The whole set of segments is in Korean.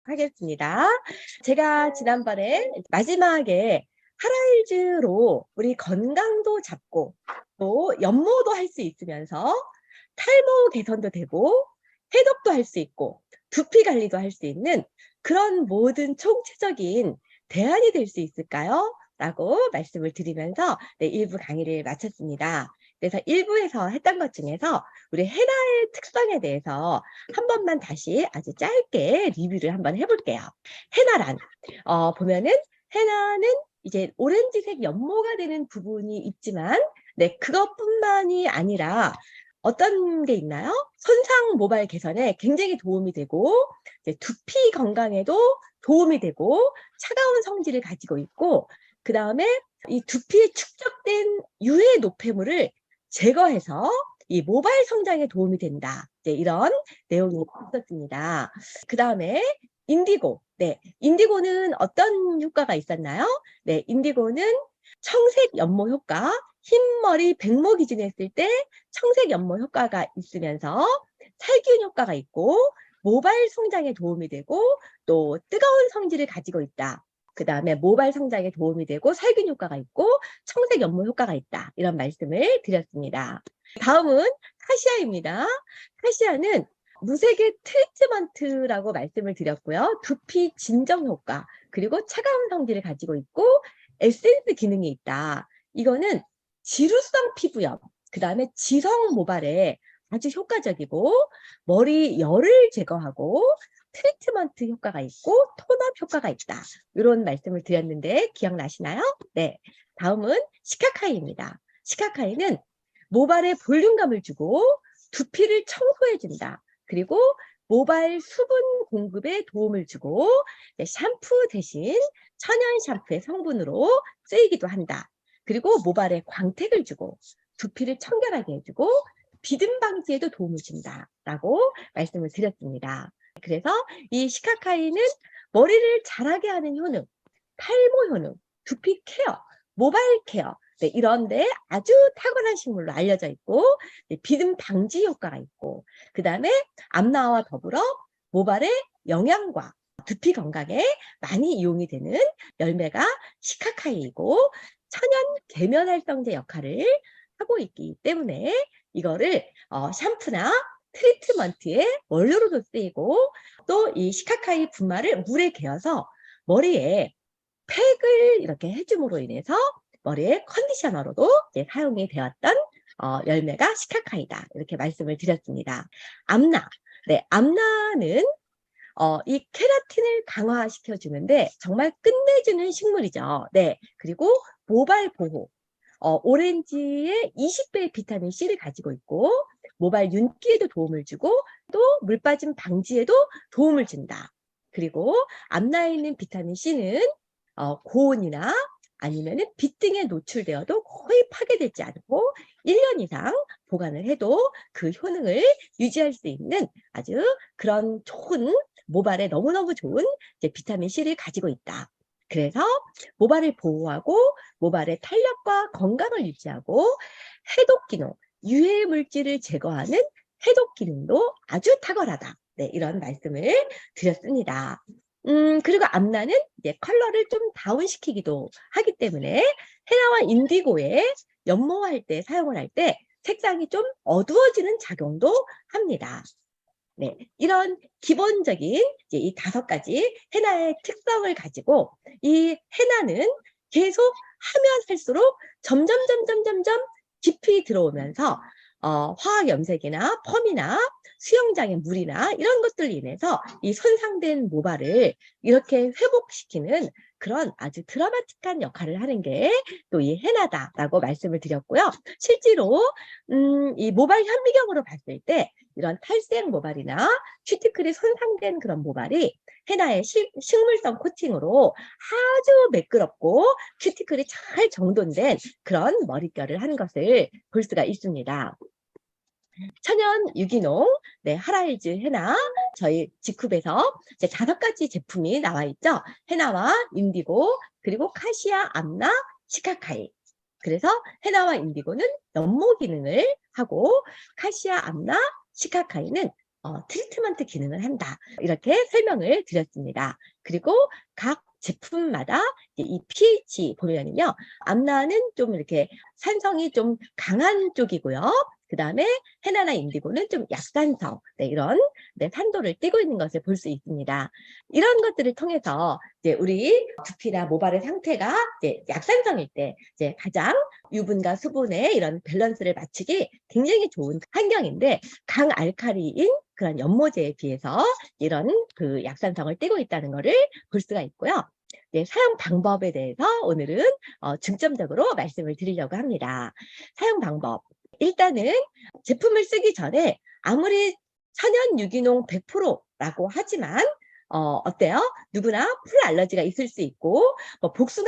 하겠습니다. 제가 지난번에 마지막에 하라일즈로 우리 건강도 잡고 또 연모도 할 수 있으면서 탈모 개선도 되고 해독도 할 수 있고 두피 관리도 할 수 있는 그런 모든 총체적인 대안이 될 수 있을까요? 라고 말씀을 드리면서 1부 강의를 마쳤습니다. 그래서 1부에서 했던 것 중에서 우리 헤나의 특성에 대해서 한 번만 다시 아주 짧게 리뷰를 한번 해볼게요. 헤나란 보면은 헤나는 이제 오렌지색 연모가 되는 부분이 있지만 그것뿐만이 아니라 어떤 게 있나요? 손상 모발 개선에 굉장히 도움이 되고 두피 건강에도 도움이 되고 차가운 성질을 가지고 있고 그 다음에 이 두피에 축적된 유해 노폐물을 제거해서 이 모발 성장에 도움이 된다. 이런 내용이 있었습니다. 그 다음에 인디고. 인디고는 어떤 효과가 있었나요? 인디고는 청색 연모 효과, 흰머리 백모 기준에 했을 때 청색 연모 효과가 있으면서 살균 효과가 있고 모발 성장에 도움이 되고 또 뜨거운 성질을 가지고 있다. 그 다음에 모발 성장에 도움이 되고 살균 효과가 있고 청색 연모 효과가 있다. 이런 말씀을 드렸습니다. 다음은 카시아입니다. 카시아는 무색의 트리트먼트라고 말씀을 드렸고요. 두피 진정 효과 그리고 차가운 성질을 가지고 있고 에센스 기능이 있다. 이거는 지루성 피부염 그 다음에 지성 모발에 아주 효과적이고 머리 열을 제거하고 트리트먼트 효과가 있고 톤업 효과가 있다. 이런 말씀을 드렸는데 기억나시나요? 다음은 시카카이입니다. 시카카이는 모발에 볼륨감을 주고 두피를 청소해준다. 그리고 모발 수분 공급에 도움을 주고 샴푸 대신 천연 샴푸의 성분으로 쓰이기도 한다. 그리고 모발에 광택을 주고 두피를 청결하게 해주고 비듬 방지에도 도움을 준다. 라고 말씀을 드렸습니다. 그래서 이 시카카이는 머리를 자라게 하는 효능, 탈모 효능, 두피 케어, 모발 케어 이런데 아주 탁월한 식물로 알려져 있고 비듬 방지 효과가 있고 그 다음에 암나와 더불어 모발의 영양과 두피 건강에 많이 이용이 되는 열매가 시카카이이고 천연 계면활성제 역할을 하고 있기 때문에 이거를 샴푸나 트리트먼트의 원료로도 쓰이고 또 이 시카카이 분말을 물에 개어서 머리에 팩을 이렇게 해줌으로 인해서 머리의 컨디셔너로도 사용이 되었던 열매가 시카카이다. 이렇게 말씀을 드렸습니다. 암나. 암나는 이 케라틴을 강화시켜주는데 정말 끝내주는 식물이죠. 그리고 모발 보호. 오렌지의 20배의 비타민 C를 가지고 있고 모발 윤기에도 도움을 주고 또 물 빠짐 방지에도 도움을 준다. 그리고 암나에 있는 비타민 C는 고온이나 아니면은 빛 등에 노출되어도 거의 파괴되지 않고 1년 이상 보관을 해도 그 효능을 유지할 수 있는 아주 그런 좋은 모발에 너무너무 좋은 비타민 C를 가지고 있다. 그래서 모발을 보호하고 모발의 탄력과 건강을 유지하고 해독 기능, 유해 물질을 제거하는 해독 기능도 아주 탁월하다. 이런 말씀을 드렸습니다. 그리고 암나는 컬러를 좀 다운시키기도 하기 때문에 헤나와 인디고에 연모할 때 사용을 할 때 색상이 좀 어두워지는 작용도 합니다. 이런 기본적인 이 5가지 헤나의 특성을 가지고 이 헤나는 계속 하면 할수록 점점 깊이 들어오면서 화학 염색이나 펌이나 수영장의 물이나 이런 것들로 인해서 이 손상된 모발을 이렇게 회복시키는 그런 아주 드라마틱한 역할을 하는 게 또 이 헤나다라고 말씀을 드렸고요. 실제로 이 모발 현미경으로 봤을 때 이런 탈색 모발이나 큐티클이 손상된 그런 모발이 헤나의 식물성 코팅으로 아주 매끄럽고 큐티클이 잘 정돈된 그런 머릿결을 한 것을 볼 수가 있습니다. 천연 유기농 하라일즈 헤나 저희 지쿱에서 이제 5가지 제품이 나와 있죠. 헤나와 인디고 그리고 카시아, 암나, 시카카이. 그래서 헤나와 인디고는 연모 기능을 하고 카시아, 암나, 시카카이는 트리트먼트 기능을 한다. 이렇게 설명을 드렸습니다. 그리고 각 제품마다 이 pH 보면은요, 암라는 좀 이렇게 산성이 좀 강한 쪽이고요. 그 다음에 헤나나 인디고는 좀 약산성, 이런 산도를 띠고 있는 것을 볼 수 있습니다. 이런 것들을 통해서 이제 우리 두피나 모발의 상태가 이제 약산성일 때 이제 가장 유분과 수분의 이런 밸런스를 맞추기 굉장히 좋은 환경인데, 강알칼리인 그런 연모제에 비해서 이런 그 약산성을 띠고 있다는 것을 볼 수가 있고요. 사용 방법에 대해서 오늘은 중점적으로 말씀을 드리려고 합니다. 사용 방법. 일단은 제품을 쓰기 전에 아무리 천연 유기농 100%라고 하지만 어때요? 누구나 풀 알러지가 있을 수 있고, 복숭아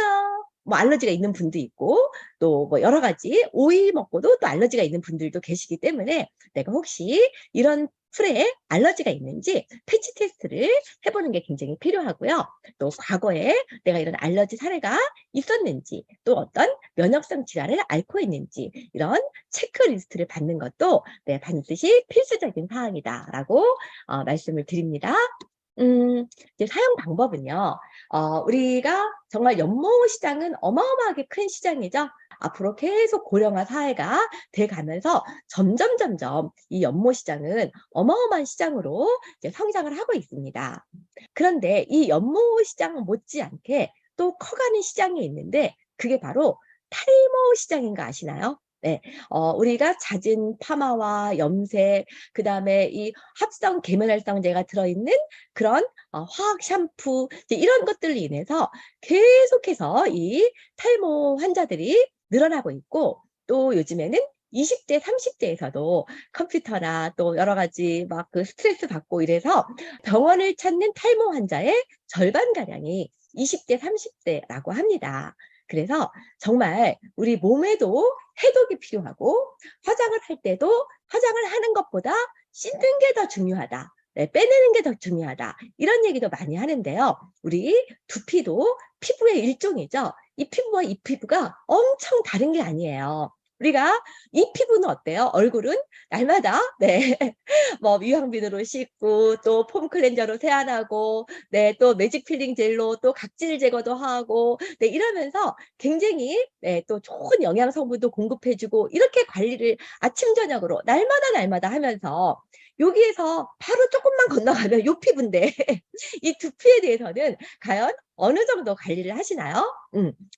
알러지가 있는 분도 있고, 또 여러 가지 오이 먹고도 또 알러지가 있는 분들도 계시기 때문에, 내가 혹시 이런 풀에 알러지가 있는지 패치 테스트를 해보는 게 굉장히 필요하고요. 또 과거에 내가 이런 알러지 사례가 있었는지, 또 어떤 면역성 질환을 앓고 있는지, 이런 체크리스트를 받는 것도 반드시 필수적인 사항이다라고 말씀을 드립니다. 이제 사용 방법은요, 우리가 정말 연모 시장은 어마어마하게 큰 시장이죠. 앞으로 계속 고령화 사회가 돼 가면서 점점 이 연모 시장은 어마어마한 시장으로 이제 성장을 하고 있습니다. 그런데 이 연모 시장 못지않게 또 커가는 시장이 있는데, 그게 바로 탈모 시장인 거 아시나요? 네. 우리가 잦은 파마와 염색, 그다음에 이 합성 계면활성제가 들어있는 그런 화학 샴푸, 이제 이런 것들로 인해서 계속해서 이 탈모 환자들이 늘어나고 있고, 또 요즘에는 20대, 30대에서도 컴퓨터나 또 여러 가지 막 그 스트레스 받고 이래서 병원을 찾는 탈모 환자의 절반가량이 20대, 30대라고 합니다. 그래서 정말 우리 몸에도 해독이 필요하고, 화장을 할 때도 화장을 하는 것보다 씻는 게 더 중요하다. 빼내는 게 더 중요하다. 이런 얘기도 많이 하는데요. 우리 두피도 피부의 일종이죠. 이 피부와 이 피부가 엄청 다른 게 아니에요. 우리가 이 피부는 어때요? 얼굴은 날마다 유황비누로 씻고, 또 폼 클렌저로 세안하고, 또 매직 필링 젤로 또 각질 제거도 하고, 이러면서 굉장히 또 좋은 영양 성분도 공급해주고, 이렇게 관리를 아침 저녁으로 날마다 하면서, 여기에서 바로 조금만 건너가면 요 피부인데 이 두피에 대해서는 과연 어느 정도 관리를 하시나요?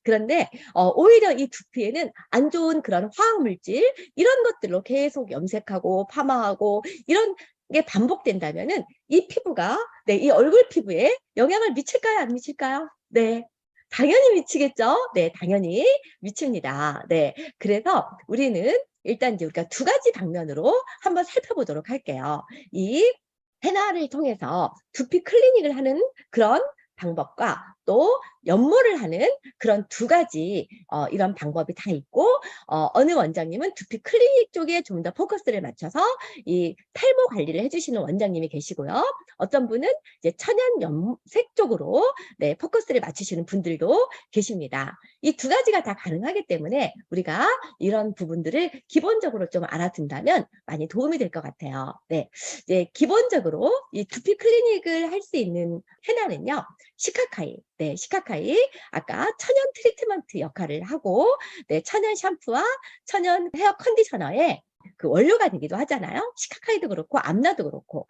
그런데 오히려 이 두피에는 안 좋은 그런 화학물질, 이런 것들로 계속 염색하고 파마하고 이런 게 반복된다면은 이 피부가 이 얼굴 피부에 영향을 미칠까요? 안 미칠까요? 네. 당연히 미치겠죠? 네, 당연히 미칩니다. 네. 그래서 우리는 일단 이제 우리가 두 가지 방면으로 한번 살펴보도록 할게요. 이 헤나를 통해서 두피 클리닉을 하는 그런 방법과, 또 연모를 하는 그런 두 가지 이런 방법이 다 있고, 어느 원장님은 두피 클리닉 쪽에 좀 더 포커스를 맞춰서 이 탈모 관리를 해주시는 원장님이 계시고요. 어떤 분은 이제 천연 염색 쪽으로 포커스를 맞추시는 분들도 계십니다. 이 두 가지가 다 가능하기 때문에 우리가 이런 부분들을 기본적으로 좀 알아둔다면 많이 도움이 될 것 같아요. 네. 이제 기본적으로 이 두피 클리닉을 할 수 있는 헤나는요, 시카카이, 시카카이, 아까 천연 트리트먼트 역할을 하고, 천연 샴푸와 천연 헤어 컨디셔너의 그 원료가 되기도 하잖아요. 시카카이도 그렇고 암라도 그렇고,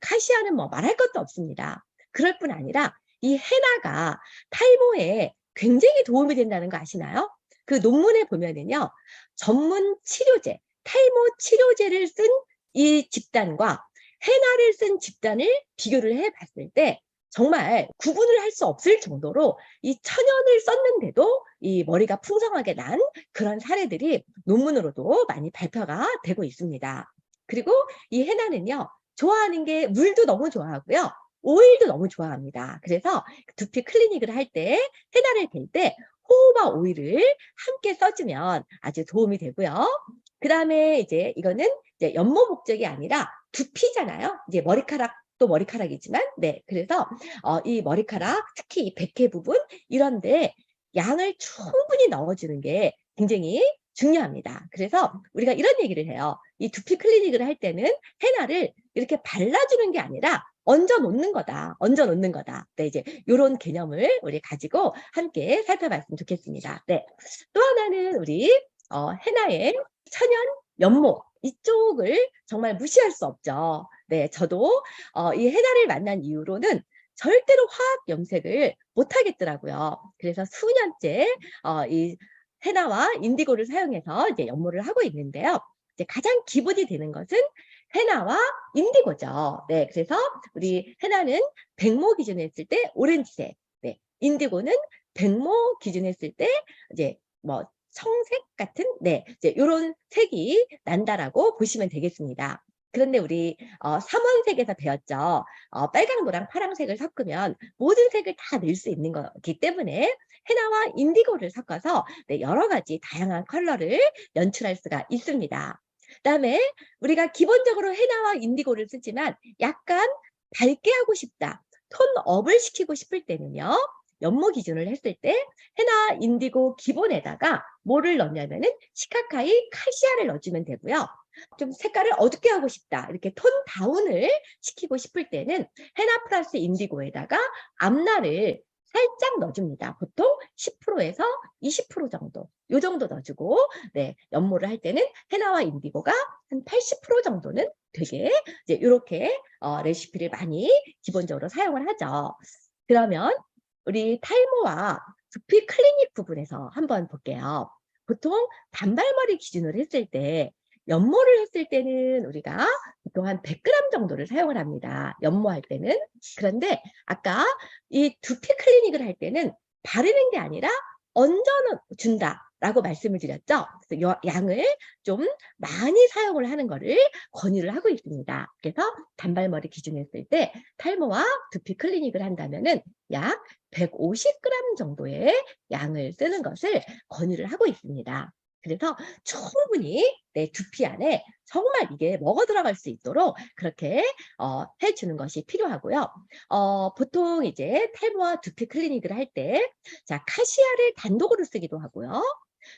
카시아는 뭐 말할 것도 없습니다. 그럴 뿐 아니라 이 헤나가 탈모에 굉장히 도움이 된다는 거 아시나요? 그 논문에 보면은요, 전문 치료제, 탈모 치료제를 쓴 이 집단과 헤나를 쓴 집단을 비교를 해봤을 때 정말 구분을 할 수 없을 정도로 이 천연을 썼는데도 이 머리가 풍성하게 난 그런 사례들이 논문으로도 많이 발표가 되고 있습니다. 그리고 이 헤나는요, 좋아하는 게 물도 너무 좋아하고요, 오일도 너무 좋아합니다. 그래서 두피 클리닉을 할 때, 헤나를 댈 때 호호바 오일을 함께 써주면 아주 도움이 되고요. 그 다음에 이제 이거는 이제 연모 목적이 아니라 두피잖아요. 이제 머리카락도 머리카락이지만, 그래서 이 머리카락, 특히 이 백회 부분 이런데 양을 충분히 넣어주는 게 굉장히 중요합니다. 그래서 우리가 이런 얘기를 해요. 이 두피 클리닉을 할 때는 헤나를 이렇게 발라주는 게 아니라 얹어 놓는 거다. 얹어 놓는 거다. 네, 이제 요런 개념을 우리 가지고 함께 살펴봤으면 좋겠습니다. 네. 또 하나는 우리 헤나의 천연 연모 이쪽을 정말 무시할 수 없죠. 네, 저도 이 헤나를 만난 이후로는 절대로 화학 염색을 못 하겠더라고요. 그래서 수년째 이 헤나와 인디고를 사용해서 이제 연모를 하고 있는데요. 이제 가장 기본이 되는 것은 헤나와 인디고죠. 네, 그래서 우리 헤나는 백모 기준에 했을 때 오렌지색, 네, 인디고는 백모 기준에 했을 때 이제 뭐 청색 같은, 네, 이제 요런 색이 난다라고 보시면 되겠습니다. 그런데 우리 삼원색에서 배웠죠. 빨강, 노랑, 파랑색을 섞으면 모든 색을 다 넣을 수 있는 거기 때문에 헤나와 인디고를 섞어서 네, 여러 가지 다양한 컬러를 연출할 수가 있습니다. 그다음에 우리가 기본적으로 헤나와 인디고를 쓰지만 약간 밝게 하고 싶다, 톤업을 시키고 싶을 때는요. 연모 기준을 했을 때 헤나 인디고 기본에다가 뭐를 넣냐면은 시카카이 카시아를 넣어주면 되고요. 좀 색깔을 어둡게 하고 싶다, 이렇게 톤 다운을 시키고 싶을 때는 헤나 플러스 인디고에다가 암라를 살짝 넣어줍니다. 보통 10%에서 20% 정도, 요 정도 넣어주고, 네, 연모를 할 때는 헤나와 인디고가 한 80% 정도는 되게 이제 이렇게 레시피를 많이 기본적으로 사용을 하죠. 그러면 우리 탈모와 두피 클리닉 부분에서 한번 볼게요. 보통 단발머리 기준으로 했을 때 연모를 했을 때는 우리가 보통 한 100g 정도를 사용을 합니다. 연모할 때는. 그런데 아까 이 두피 클리닉을 할 때는 바르는 게 아니라 얹어준다라고 말씀을 드렸죠. 그래서 양을 좀 많이 사용을 하는 거를 권유를 하고 있습니다. 그래서 단발머리 기준으로 했을 때 탈모와 두피 클리닉을 한다면은 약 150g 정도의 양을 쓰는 것을 권유를 하고 있습니다. 그래서 충분히 내 두피 안에 정말 이게 먹어 들어갈 수 있도록 그렇게 해주는 것이 필요하고요. 보통 이제 탈모와 두피 클리닉을 할 때, 자, 카시아를 단독으로 쓰기도 하고요.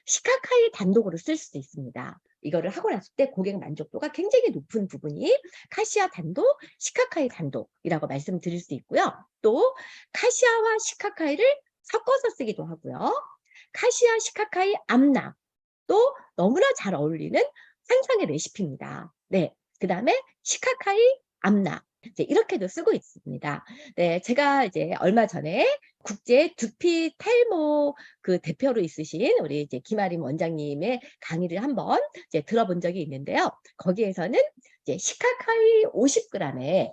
시카카이 단독으로 쓸 수도 있습니다. 이거를 하고 났을 때 고객 만족도가 굉장히 높은 부분이 카시아 단독, 시카카이 단독이라고 말씀드릴 수 있고요. 또 카시아와 시카카이를 섞어서 쓰기도 하고요. 카시아, 시카카이, 암락 또 너무나 잘 어울리는 상상의 레시피입니다. 네, 그 다음에 시카카이, 암락 이제 이렇게도 쓰고 있습니다. 네, 제가 이제 얼마 전에 국제 두피 탈모 그 대표로 있으신 우리 이제 김아림 원장님의 강의를 한번 이제 들어본 적이 있는데요. 거기에서는 이제 시카카이 50g에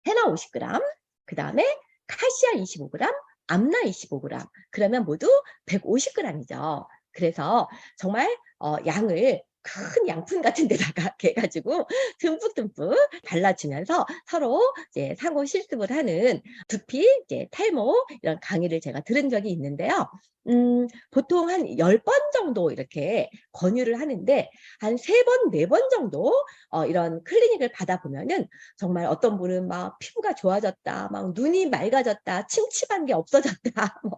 헤나 50g, 그 다음에 카시아 25g, 암라 25g, 그러면 모두 150g이죠. 그래서 정말 양을 큰 양푼 같은 데다가 이렇게 해가지고 듬뿍듬뿍 발라주면서 서로 이제 상호 실습을 하는 두피 이제 탈모 이런 강의를 제가 들은 적이 있는데요. 보통 한 10번 정도 이렇게 권유를 하는데 한 3번, 4번 정도 이런 클리닉을 받아보면은 정말 어떤 분은 막 피부가 좋아졌다, 막 눈이 맑아졌다, 침침한 게 없어졌다, 뭐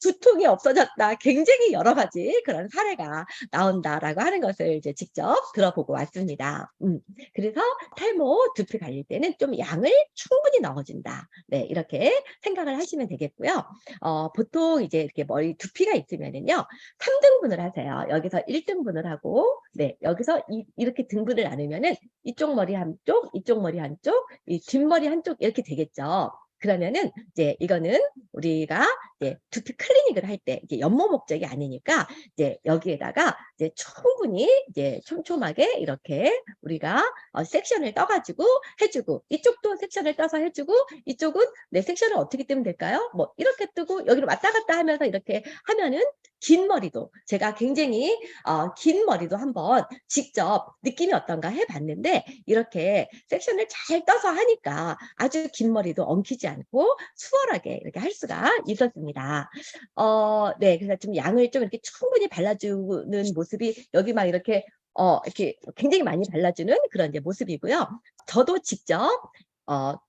두통이 없어졌다, 굉장히 여러 가지 그런 사례가 나온다라고 하는 것을 이제 직접 들어보고 왔습니다. 그래서 탈모 두피 관리 때는 좀 양을 충분히 넣어준다. 네, 이렇게 생각을 하시면 되겠고요. 보통 이제 이렇게 머리 두피가 있으면은요, 3등분을 하세요. 여기서 1등분을 하고, 네, 여기서 이렇게 등분을 나누면은 이쪽 머리 한쪽, 이쪽 머리 한쪽, 이 뒷머리 한쪽 이렇게 되겠죠. 그러면은 이제 이거는 우리가 이제 두피 클리닉을 할 때 이제 연모 목적이 아니니까 이제 여기에다가 이제 충분히 이제 촘촘하게 이렇게 우리가 섹션을 떠가지고 해주고, 이쪽도 섹션을 떠서 해주고, 이쪽은 내 섹션을 어떻게 뜨면 될까요? 뭐 이렇게 뜨고 여기를 왔다 갔다 하면서 이렇게 하면은 긴 머리도, 제가 굉장히 긴 머리도 한번 직접 느낌이 어떤가 해봤는데 이렇게 섹션을 잘 떠서 하니까 아주 긴 머리도 엉키지 않고 수월하게 이렇게 할 수가 있었습니다. 네, 그래서 좀 양을 좀 이렇게 충분히 발라주는 모습이 여기 막 이렇게 굉장히 많이 발라주는 그런 이제 모습이고요. 저도 직접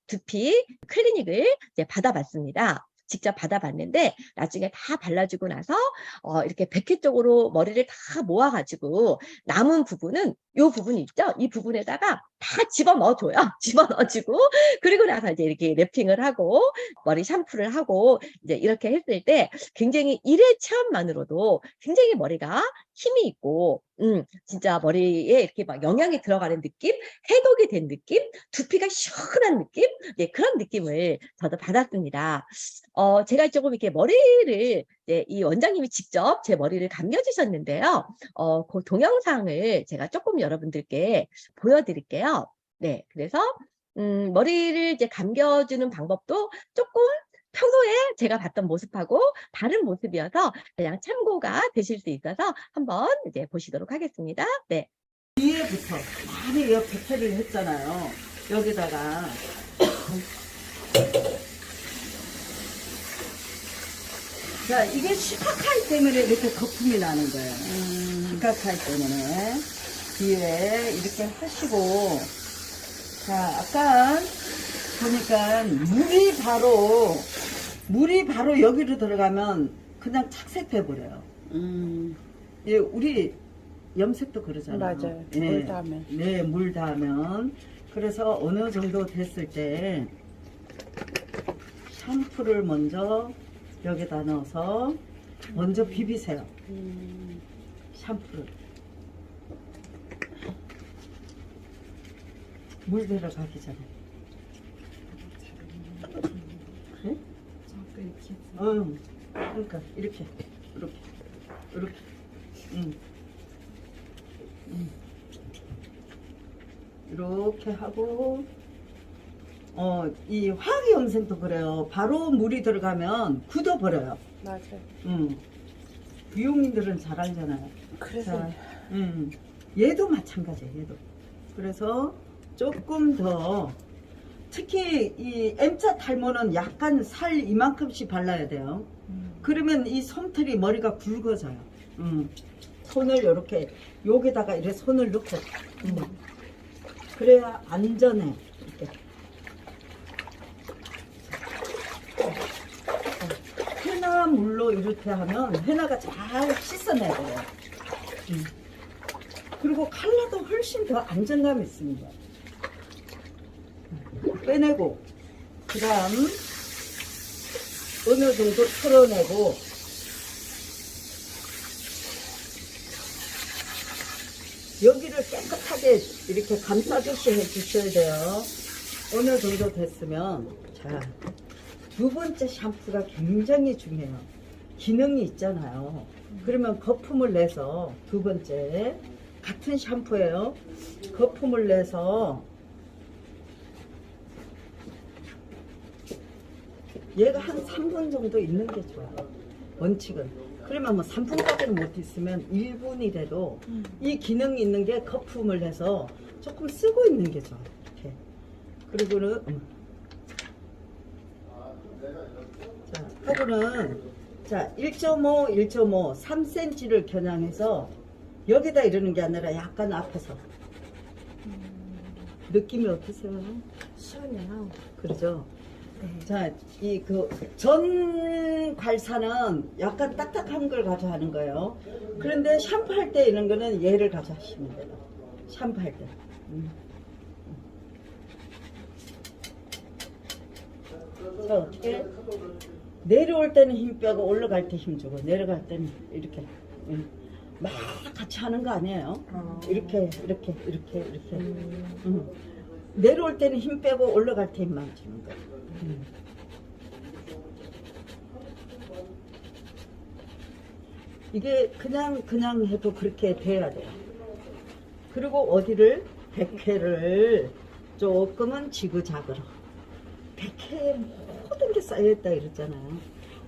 두피 클리닉을 이제 받아봤습니다. 직접 받아봤는데 나중에 다 발라주고 나서 이렇게 백회 쪽으로 머리를 다 모아가지고 남은 부분은 요 부분이 있죠? 이 부분에다가 다 집어넣어줘요. 집어넣어주고 그리고 나서 이제 이렇게 랩핑을 하고 머리 샴푸를 하고 이제 이렇게 했을 때 굉장히 1회 체험만으로도 굉장히 머리가 힘이 있고 진짜 머리에 이렇게 막 영양이 들어가는 느낌, 해독이 된 느낌, 두피가 시원한 느낌, 네, 그런 느낌을 저도 받았습니다. 제가 조금 이렇게 머리를 이제 이 원장님이 직접 제 머리를 감겨주셨는데요. 그 동영상을 제가 조금 여러분들께 보여드릴게요. 네, 그래서 머리를 이제 감겨주는 방법도 조금 평소에 제가 봤던 모습하고 다른 모습이어서 그냥 참고가 되실 수 있어서 한번 이제 보시도록 하겠습니다. 네. 뒤에부터 많이 여 백태를 했잖아요. 여기다가 자, 이게 시카카이 때문에 이렇게 거품이 나는 거예요. 시카카이 때문에 뒤에 이렇게 하시고, 자, 아까 보니까 물이 바로 여기로 들어가면 그냥 착색돼 버려요. 예, 우리 염색도 그러잖아요. 맞아요. 예, 물 닿으면. 네, 물 닿으면. 그래서 어느 정도 됐을 때 샴푸를 먼저 여기다 넣어서 먼저 비비세요. 샴푸를. 물 들어가기 전에. 그래? 응. 그러니까 이렇게. 이렇게 하고 이 화학 염색도 그래요. 바로 물이 들어가면 굳어버려요. 맞아요. 미용인들은 잘 알잖아요. 그래서 자, 얘도 마찬가지예요. 얘도. 그래서 조금 더 특히 이 M자 탈모는 약간 살 이만큼씩 발라야 돼요. 그러면 이 솜털이 머리가 굵어져요. 손을 이렇게 여기다가 이렇게 손을 넣고 그래야 안전해. 이렇게. 헤나 물로 이렇게 하면 헤나가 잘 씻어내야 돼요. 그리고 칼라도 훨씬 더 안정감이 있습니다. 빼내고 그 다음 어느 정도 털어내고 여기를 깨끗하게 이렇게 감싸듯이 해주셔야 돼요. 어느 정도 됐으면 자, 두 번째 샴푸가 굉장히 중요해요. 기능이 있잖아요. 그러면 거품을 내서 두 번째 같은 샴푸예요. 거품을 내서 얘가 한 3분 정도 있는 게 좋아요. 원칙은. 그러면 뭐 3분까지는 못 있으면 1분이라도 이 기능이 있는 게 거품을 해서 조금 쓰고 있는 게 좋아요. 이렇게. 그리고는 자, 하고는 자 1.5, 1.5, 3cm를 겨냥해서 여기다 이러는 게 아니라 약간 앞에서 느낌이 어떠세요? 시원해요. 그러죠? 네. 자, 이 전 괄사는 약간 딱딱한 걸 가져 하는 거예요. 그런데 샴푸할 때 이런 거는 얘를 가져 하시면 돼요. 샴푸할 때. 자, 어떻게? 내려올 때는 힘 빼고 올라갈 때 힘 주고 내려갈 때는 이렇게. 막 같이 하는 거 아니에요. 이렇게. 내려올 때는 힘 빼고 올라갈 때 힘만 주는 거예요. 이게 그냥 해도 그렇게 돼야 돼요. 그리고 어디를 백회를 조금은 지그자그로 백회에 모든 게 쌓여있다 이랬잖아요.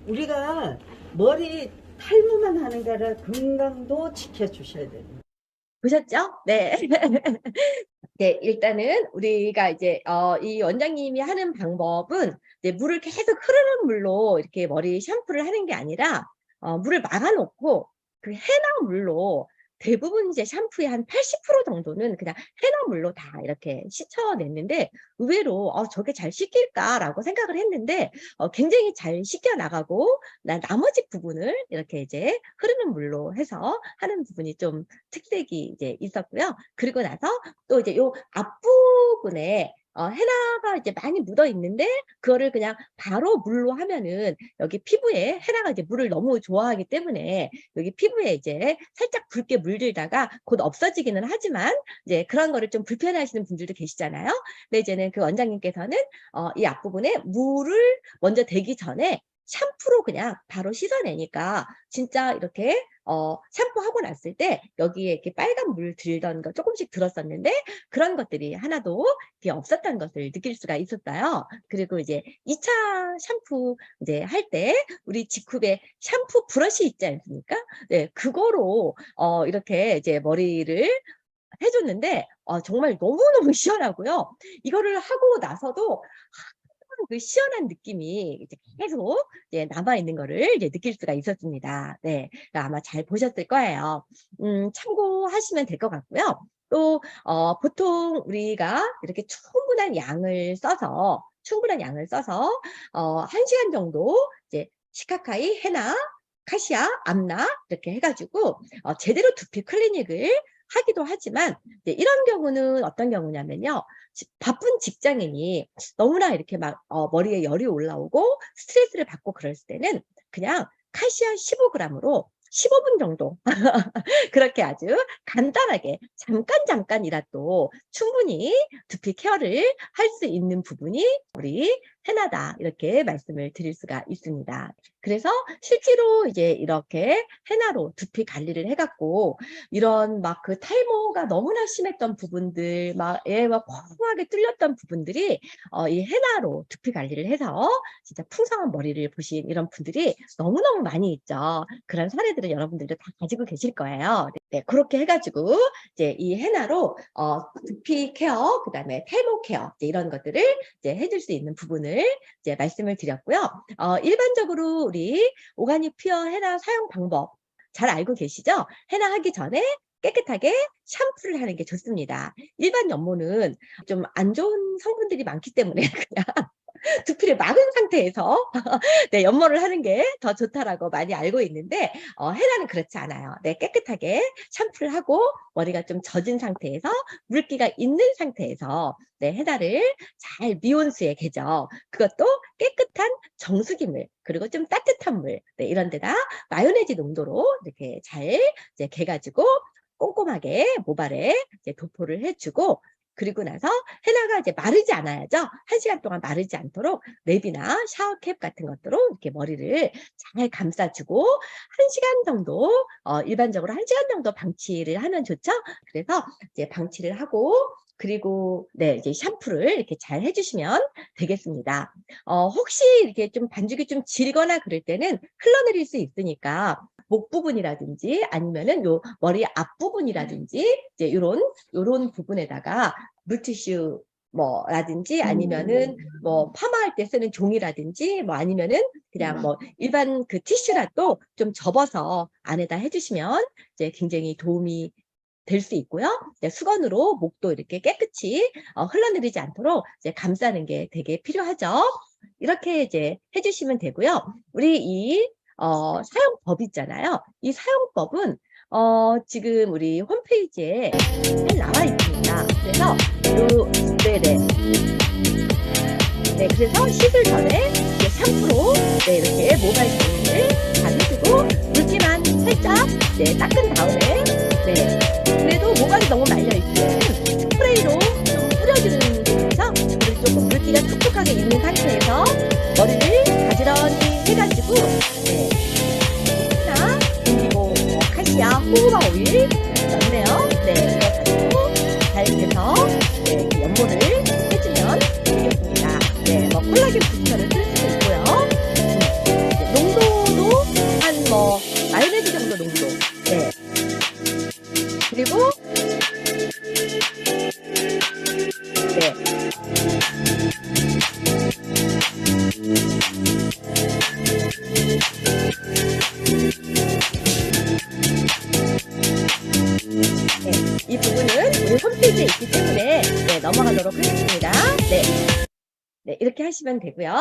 우리가 머리 탈모만 하는 게 아니라 건강도 지켜주셔야 돼요. 보셨죠? 네. 네, 일단은 우리가 이제 이 원장님이 하는 방법은 이제 물을 계속 흐르는 물로 이렇게 머리 샴푸를 하는 게 아니라 물을 막아놓고 그 해나 물로 대부분 이제 샴푸의 한 80% 정도는 그냥 해너물로 다 이렇게 씻어냈는데 의외로 '저게 잘 씻길까?'라고 생각을 했는데 굉장히 잘 씻겨 나가고 나머지 부분을 이렇게 이제 흐르는 물로 해서 하는 부분이 좀 특색이 이제 있었고요. 그리고 나서 또 이제 요 앞부분에 헤나가 이제 많이 묻어 있는데 그거를 그냥 바로 물로 하면은 여기 피부에 헤나가 이제 물을 너무 좋아하기 때문에 여기 피부에 이제 살짝 붉게 물들다가 곧 없어지기는 하지만 이제 그런 거를 좀 불편해하시는 분들도 계시잖아요. 근데 이제는 그 원장님께서는 이 앞부분에 물을 먼저 대기 전에 샴푸로 그냥 바로 씻어내니까 진짜 이렇게 샴푸하고 났을 때 여기에 이렇게 빨간 물 들던 거 조금씩 들었었는데 그런 것들이 하나도 이렇게 없었던 것을 느낄 수가 있었어요. 그리고 이제 2 차 샴푸 이제 할 때 우리 직후에 샴푸 브러쉬 있지 않습니까? 네, 그거로 이렇게 이제 머리를 해 줬는데 정말 너무너무 시원하고요. 이거를 하고 나서도 그 시원한 느낌이 이제 계속 이제 남아 있는 거를 이제 느낄 수가 있었습니다. 네. 그러니까 아마 잘 보셨을 거예요. 참고하시면 될 것 같고요. 또 보통 우리가 이렇게 충분한 양을 써서 1 시간 정도 이제 시카카이, 헤나, 카시아, 암라 이렇게 해 가지고 제대로 두피 클리닉을 하기도 하지만 이제 이런 경우는 어떤 경우냐면요. 바쁜 직장인이 너무나 이렇게 막 머리에 열이 올라오고 스트레스를 받고 그럴 때는 그냥 카시아 15g으로 15분 정도 그렇게 아주 간단하게 잠깐이라도 충분히 두피 케어를 할 수 있는 부분이 우리 헤나다 이렇게 말씀을 드릴 수가 있습니다. 그래서 실제로 이제 이렇게 헤나로 두피 관리를 해 갖고 이런 막 그 탈모가 너무나 심했던 부분들 막 애가 펑하게 뚫렸던 부분들이 이 헤나로 두피 관리를 해서 진짜 풍성한 머리를 보신 이런 분들이 너무너무 많이 있죠. 그런 사례들은 여러분들도 다 가지고 계실 거예요. 네, 그렇게 해 가지고 이제 이 헤나로 두피 케어 그다음에 탈모 케어 이제 이런 것들을 이제 해줄 수 있는 부분을 이제 말씀을 드렸고요. 일반적으로 우리 오가닉 퓨어 헤나 사용 방법 잘 알고 계시죠? 헤나 하기 전에 깨끗하게 샴푸를 하는 게 좋습니다. 일반 연모는 좀 안 좋은 성분들이 많기 때문에 그냥 두피를 막은 상태에서 네, 연모를 하는 게 더 좋다라고 많이 알고 있는데 헤나는 그렇지 않아요. 네, 깨끗하게 샴푸를 하고 머리가 좀 젖은 상태에서 물기가 있는 상태에서 네, 헤나를 잘 미온수에 개죠. 그것도 깨끗한 정수기물 그리고 좀 따뜻한 물 네, 이런 데다 마요네즈 농도로 이렇게 잘 이제 개 가지고 꼼꼼하게 모발에 이제 도포를 해 주고 그리고 나서 헤나가 이제 마르지 않아야죠. 1 시간 동안 마르지 않도록 랩이나 샤워캡 같은 것으로 이렇게 머리를 잘 감싸 주고 1 시간 정도 일반적으로 1 시간 정도 방치를 하면 좋죠. 그래서 이제 방치를 하고 그리고 네, 이제 샴푸를 이렇게 잘 해 주시면 되겠습니다. 혹시 이렇게 좀 반죽이 좀 질거나 그럴 때는 흘러내릴 수 있으니까 목 부분이라든지 아니면은 요 머리 앞부분이라든지 이제 요런 부분에다가 물티슈 라든지 아니면은 파마할 때 쓰는 종이라든지 아니면은 그냥 일반 그 티슈라도 좀 접어서 안에다 해 주시면 이제 굉장히 도움이 될 수 있고요. 이제 수건으로 목도 이렇게 깨끗이 흘러내리지 않도록 이제 감싸는 게 되게 필요하죠. 이렇게 이제 해 주시면 되고요. 우리 이 사용법 있잖아요. 이 사용법은 지금 우리 홈페이지에 잘 나와 있습니다. 그래서 네네. 네, 그래서 씻을 전에 이제 샴푸로 네, 이렇게 모발 정리를 잘 해주고 물기만 살짝 네, 닦은 다음에 네, 그래도 모발이 너무 말려 있으면 스프레이로 좀 뿌려주는 거죠. 그리고 조금 물기가 촉촉하게 있는 상태에서 머리를 가지런히 해가지고 네, 하나 그리고 카시아 호호바 오일 넣네요. 네, 그래가지고 잘 돼서 네, 이렇게 연모를 해주면 되겠습니다. 네, 콜라겐 부스터를 쓸 수도 있고요. 네, 농도도 한 마요네즈 정도 농도. 네. 그리고 네. 있기 때문에 네, 넘어가도록 하겠습니다. 네. 네, 이렇게 하시면 되고요.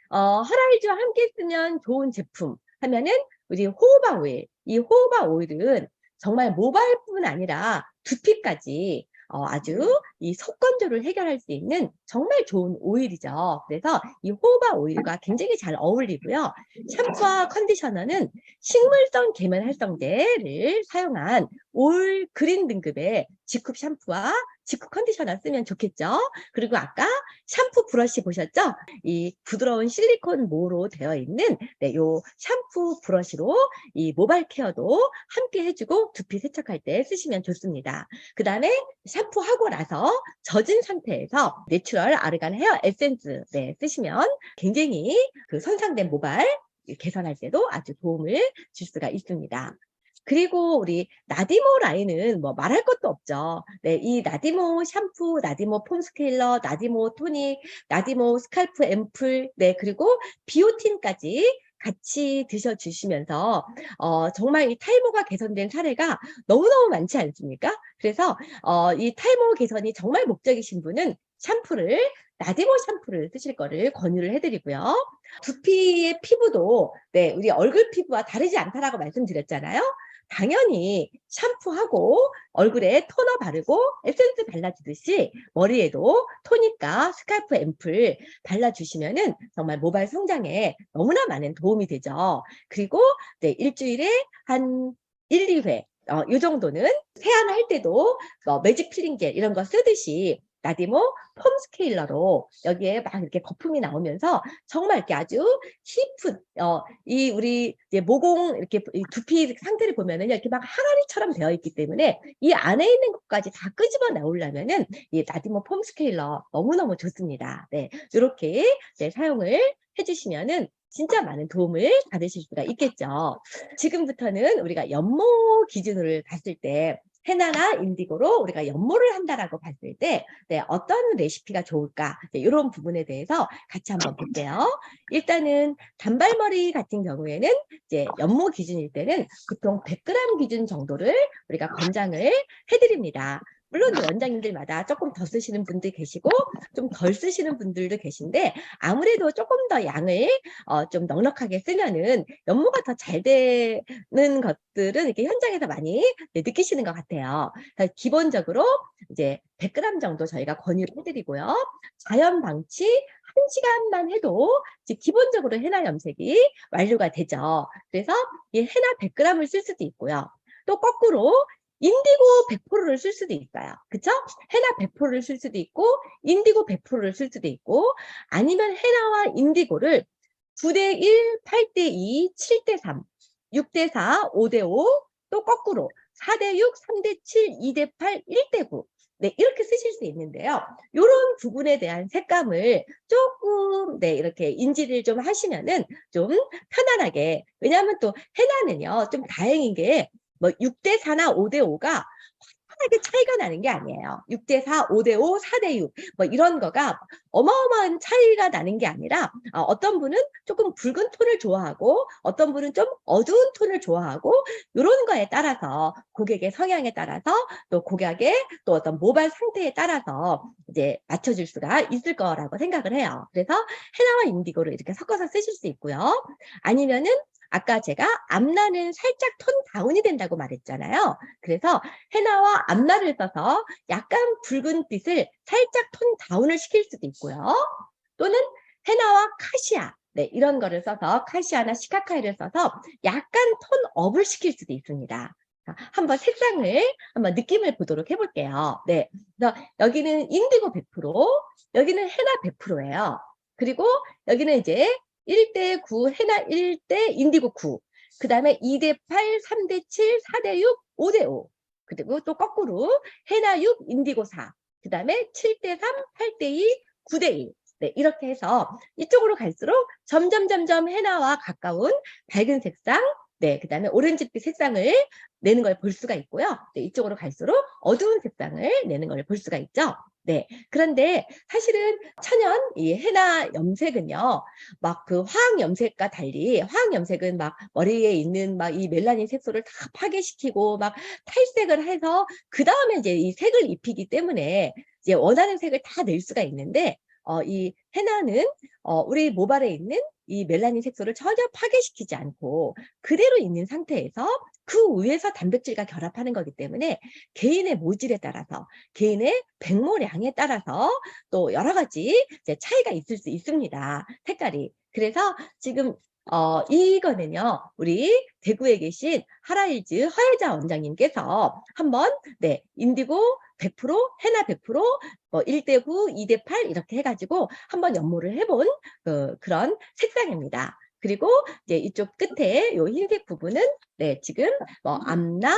허라이즈와 함께 쓰면 좋은 제품 하면은 우리 호호바 오일. 이 호호바 오일은 정말 모발뿐 아니라 두피까지 아주 이 속건조를 해결할 수 있는 정말 좋은 오일이죠. 그래서 이 호호바 오일과 굉장히 잘 어울리고요. 샴푸와 컨디셔너는 식물성 계면 활성제를 사용한 올 그린 등급의 직흡 샴푸와 직흡 컨디셔너 쓰면 좋겠죠. 그리고 아까 샴푸 브러쉬 보셨죠? 이 부드러운 실리콘 모로 되어 있는 네, 요 샴푸 브러쉬로 이 모발 케어도 함께 해주고 두피 세척할 때 쓰시면 좋습니다. 그 다음에 샴푸하고 나서 젖은 상태에서 내추럴 아르간 헤어 에센스 네, 쓰시면 굉장히 그 손상된 모발 개선할 때도 아주 도움을 줄 수가 있습니다. 그리고 우리 나디모 라인은 뭐 말할 것도 없죠. 네, 이 나디모 샴푸, 나디모 폼 스케일러, 나디모 토닉, 나디모 스칼프 앰플, 네, 그리고 비오틴까지 같이 드셔주시면서 정말 이 탈모가 개선된 사례가 너무너무 많지 않습니까? 그래서 이 탈모 개선이 정말 목적이신 분은 샴푸를 나디모 샴푸를 쓰실 거를 권유를 해드리고요. 두피의 피부도 네, 우리 얼굴 피부와 다르지 않다라고 말씀드렸잖아요. 당연히 샴푸하고 얼굴에 토너 바르고 에센스 발라주듯이 머리에도 토닉과 스칼프 앰플 발라주시면은 정말 모발 성장에 너무나 많은 도움이 되죠. 그리고 네, 일주일에 한 1, 2회 이 정도는 세안할 때도 매직 필링 젤 이런 거 쓰듯이 나디모 폼 스케일러로 여기에 막 이렇게 거품이 나오면서 정말 이렇게 아주 힙은 이 우리 이제 모공 이렇게 이 두피 상태를 보면은 이렇게 막 항아리처럼 되어 있기 때문에 이 안에 있는 것까지 다 끄집어 나오려면은 이 나디모 폼 스케일러 너무너무 좋습니다. 네, 이렇게 네, 사용을 해주시면은 진짜 많은 도움을 받으실 수가 있겠죠. 지금부터는 우리가 연모 기준으로 봤을 때 헤나나 인디고로 우리가 연모를 한다라고 봤을 때 네, 어떤 레시피가 좋을까 네, 이런 부분에 대해서 같이 한번 볼게요. 일단은 단발머리 같은 경우에는 이제 연모 기준일 때는 보통 100g 기준 정도를 우리가 권장을 해드립니다. 물론 원장님들마다 조금 더 쓰시는 분들 계시고 좀 덜 쓰시는 분들도 계신데 아무래도 조금 더 양을 좀 넉넉하게 쓰면은 연모가 더 잘 되는 것들은 이렇게 현장에서 많이 네, 느끼시는 것 같아요. 그래서 기본적으로 이제 100g 정도 저희가 권유를 해드리고요. 자연 방치 1시간만 해도 이제 기본적으로 헤나 염색이 완료가 되죠. 그래서 이 헤나 100g을 쓸 수도 있고요. 또 거꾸로 인디고 100%를 쓸 수도 있어요. 그쵸? 헤나 100%를 쓸 수도 있고 인디고 100%를 쓸 수도 있고 아니면 헤나와 인디고를 9대1, 8대2, 7대3, 6대4, 5대5 또 거꾸로 4대6, 3대7, 2대8, 1대9 네, 이렇게 쓰실 수 있는데요. 이런 부분에 대한 색감을 조금, 네, 이렇게 인지를 좀 하시면은 좀 편안하게. 왜냐하면 또 헤나는요, 좀 다행인 게, 뭐 6대4나 5대5가 하게 차이가 나는 게 아니에요. 6대4, 5대5, 4대6 뭐 이런 거가 어마어마한 차이가 나는 게 아니라 어떤 분은 조금 붉은 톤을 좋아하고 어떤 분은 좀 어두운 톤을 좋아하고 이런 거에 따라서 고객의 성향에 따라서 또 고객의 또 어떤 모발 상태에 따라서 이제 맞춰줄 수가 있을 거라고 생각을 해요. 그래서 헤나와 인디고를 이렇게 섞어서 쓰실 수 있고요. 아니면은 아까 제가 앞날은 살짝 톤 다운이 된다고 말했잖아요. 그래서 헤나와 앞날을 써서 약간 붉은빛을 살짝 톤 다운을 시킬 수도 있고요. 또는 헤나와 카시아 네, 이런 거를 써서 카시아나 시카카이를 써서 약간 톤 업을 시킬 수도 있습니다. 한번 색상을 한번 느낌을 보도록 해볼게요. 네, 그래서 여기는 인디고 100%, 여기는 헤나 100%예요. 그리고 여기는 이제 1대9 헤나 1대 인디고 9. 그 다음에 2대8, 3대7, 4대6, 5대5. 그리고 또 거꾸로 헤나 6, 인디고 4. 그 다음에 7대3, 8대2, 9대1. 네, 이렇게 해서 이쪽으로 갈수록 점점 헤나와 가까운 밝은 색상, 네, 그 다음에 오렌지빛 색상을 내는 걸 볼 수가 있고요. 네, 이쪽으로 갈수록 어두운 색상을 내는 걸 볼 수가 있죠. 네. 그런데 사실은 천연 이 헤나 염색은요, 막 그 화학 염색과 달리 화학 염색은 막 머리에 있는 막 이 멜라닌 색소를 다 파괴시키고 막 탈색을 해서 그다음에 이제 이 색을 입히기 때문에 이제 원하는 색을 다 낼 수가 있는데 이 헤나는 우리 모발에 있는 이 멜라닌 색소를 전혀 파괴시키지 않고 그대로 있는 상태에서 그 위에서 단백질과 결합하는 거기 때문에 개인의 모질에 따라서 개인의 백모량에 따라서 또 여러 가지 이제 차이가 있을 수 있습니다, 색깔이. 그래서 지금 이거는요, 우리 대구에 계신 하라일즈 허혜자 원장님께서 한번 네, 인디고 100%, 헤나 100%, 뭐 1대9, 2대8 이렇게 해가지고 한번 연모를 해본 그런 색상입니다. 그리고 이제 이쪽 끝에 요 흰색 부분은 네, 지금 뭐 암나,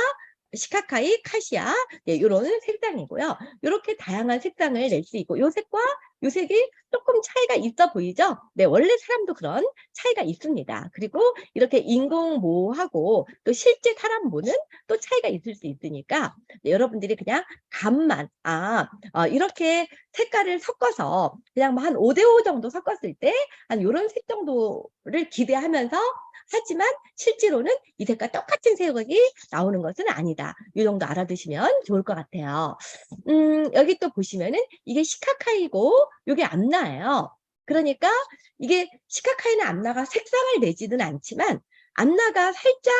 시카카이, 카시아 네, 요런 색상이고요. 요렇게 다양한 색상을 낼 수 있고 요 색과 요 색이 조금 차이가 있어 보이죠? 네, 원래 사람도 그런 차이가 있습니다. 그리고 이렇게 인공모하고 또 실제 사람 모는 또 차이가 있을 수 있으니까 네, 여러분들이 그냥 감만 이렇게 색깔을 섞어서 그냥 뭐 한 5대5 정도 섞었을 때 한 요런 색 정도를 기대하면서 하지만 실제로는 이 색과 똑같은 색이 나오는 것은 아니다. 이 정도 알아두시면 좋을 것 같아요. 여기 또 보시면은 이게 시카카이고 이게 암나예요. 그러니까 이게 시카카이나 암나가 색상을 내지는 않지만 암나가 살짝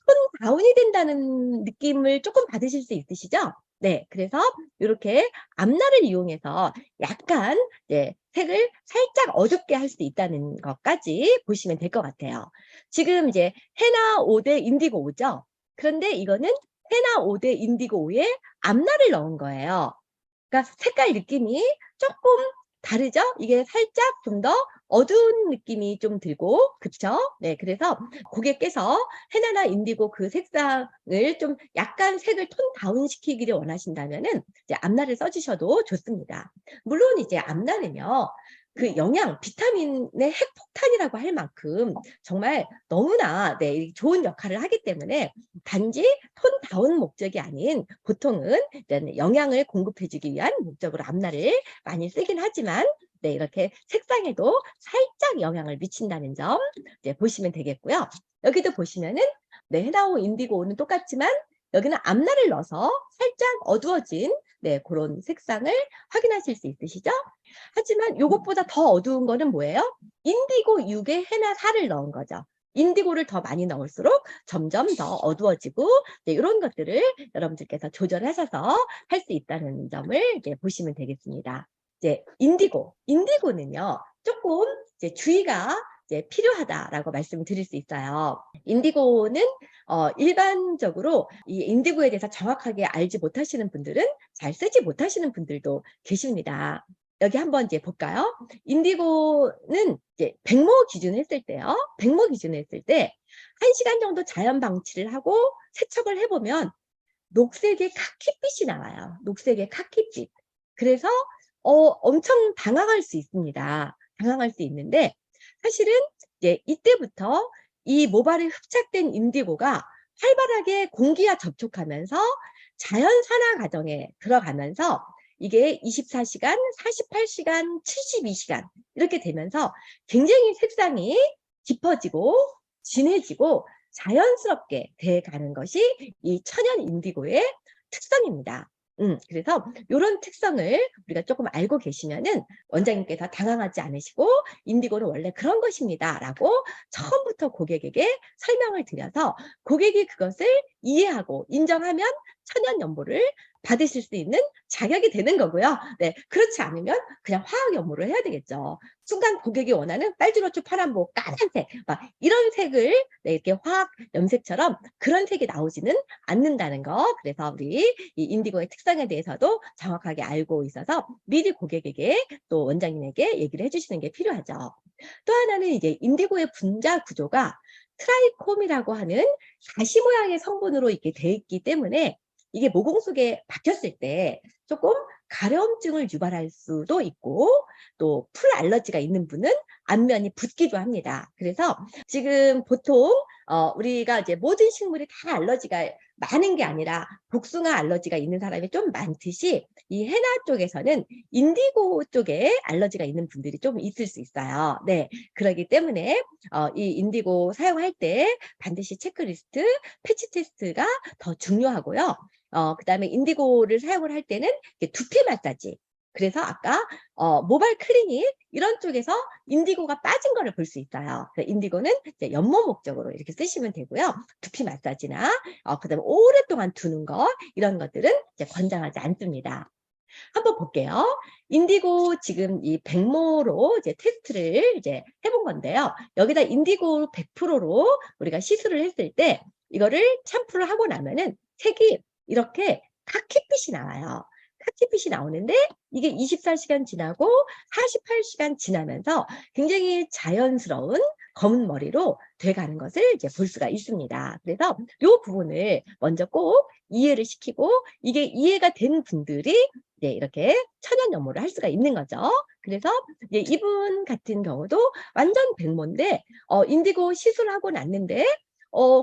톤 다운이 된다는 느낌을 조금 받으실 수 있으시죠? 네, 그래서 이렇게 암나를 이용해서 약간 색을 살짝 어둡게 할 수 있다는 것까지 보시면 될 것 같아요. 지금 이제 헤나 5대 인디고 5죠? 그런데 이거는 헤나 5대 인디고 5에 암나를 넣은 거예요. 그러니까 색깔 느낌이 조금 다르죠? 이게 살짝 좀 더 어두운 느낌이 좀 들고, 그쵸? 네, 그래서 고객께서 헤나나 인디고 그 색상을 좀 약간 색을 톤 다운 시키기를 원하신다면은 이제 암나를 써주셔도 좋습니다. 물론 이제 암나는요, 그 영양, 비타민의 핵폭탄이라고 할 만큼 정말 너무나 네, 좋은 역할을 하기 때문에 단지 톤 다운 목적이 아닌 보통은 영양을 공급해주기 위한 목적으로 암나를 많이 쓰긴 하지만 네, 이렇게 색상에도 살짝 영향을 미친다는 점 이제 보시면 되겠고요. 여기도 보시면은 네, 헤나오 인디고는 똑같지만 여기는 암나를 넣어서 살짝 어두워진 네, 그런 색상을 확인하실 수 있으시죠? 하지만 이것보다 더 어두운 거는 뭐예요? 인디고 6에 헤나 4를 넣은 거죠. 인디고를 더 많이 넣을수록 점점 더 어두워지고 네, 이런 것들을 여러분들께서 조절하셔서 할 수 있다는 점을 이제 보시면 되겠습니다. 이제 인디고는요 조금 이제 주의가 이제 필요하다라고 말씀을 드릴 수 있어요. 인디고는 일반적으로 이 인디고에 대해서 정확하게 알지 못하시는 분들은 잘 쓰지 못하시는 분들도 계십니다. 여기 한번 이제 볼까요? 인디고는 이제 백모 기준을 했을 때요. 백모 기준을 했을 때 1시간 정도 자연 방치를 하고 세척을 해보면 녹색의 카키빛이 나와요. 녹색의 카키빛. 그래서 엄청 당황할 수 있습니다. 당황할 수 있는데 사실은 이제 이때부터 이 모발에 흡착된 인디고가 활발하게 공기와 접촉하면서 자연 산화 과정에 들어가면서 이게 24시간, 48시간, 72시간 이렇게 되면서 굉장히 색상이 깊어지고 진해지고 자연스럽게 돼가는 것이 이 천연 인디고의 특성입니다. 그래서 이런 특성을 우리가 조금 알고 계시면은 원장님께서 당황하지 않으시고 인디고는 원래 그런 것입니다 라고 처음부터 고객에게 설명을 드려서 고객이 그것을 이해하고 인정하면 천연 연보를 받으실 수 있는 자격이 되는 거고요. 네, 그렇지 않으면 그냥 화학 연보를 해야 되겠죠. 순간 고객이 원하는 빨주노초 파란보 까만색 막 이런 색을 네, 이렇게 화학 염색처럼 그런 색이 나오지는 않는다는 거. 그래서 우리 이 인디고의 특성에 대해서도 정확하게 알고 있어서 미리 고객에게 또 원장님에게 얘기를 해주시는 게 필요하죠. 또 하나는 이제 인디고의 분자 구조가 트라이콤이라고 하는 가시 모양의 성분으로 이렇게 돼 있기 때문에 이게 모공 속에 박혔을 때 조금 가려움증을 유발할 수도 있고 또 풀 알러지가 있는 분은 안면이 붓기도 합니다. 그래서 지금 보통 우리가 이제 모든 식물이 다 알러지가 많은 게 아니라 복숭아 알러지가 있는 사람이 좀 많듯이 이 헤나 쪽에서는 인디고 쪽에 알러지가 있는 분들이 좀 있을 수 있어요. 네. 그러기 때문에 이 인디고 사용할 때 반드시 체크리스트, 패치 테스트가 더 중요하고요. 그다음에 인디고를 사용을 할 때는 이게 두피 마사지. 그래서 아까 모발 클리닉 이런 쪽에서 인디고가 빠진 거를 볼 수 있어요. 인디고는 이제 연모 목적으로 이렇게 쓰시면 되고요. 두피 마사지나 그다음에 오랫동안 두는 거 이런 것들은 이제 권장하지 않습니다. 한번 볼게요. 인디고 지금 이 백모로 이제 테스트를 이제 해본 건데요. 여기다 인디고 100%로 우리가 시술을 했을 때 이거를 샴푸를 하고 나면은 색이 이렇게 카키빛이 나와요. 카키빛이 나오는데 이게 24시간 지나고 48시간 지나면서 굉장히 자연스러운 검은 머리로 돼가는 것을 이제 볼 수가 있습니다. 그래서 이 부분을 먼저 꼭 이해를 시키고 이게 이해가 된 분들이 이제 이렇게 천연 연모를 할 수가 있는 거죠. 그래서 이제 이분 같은 경우도 완전 백모인데 인디고 시술하고 났는데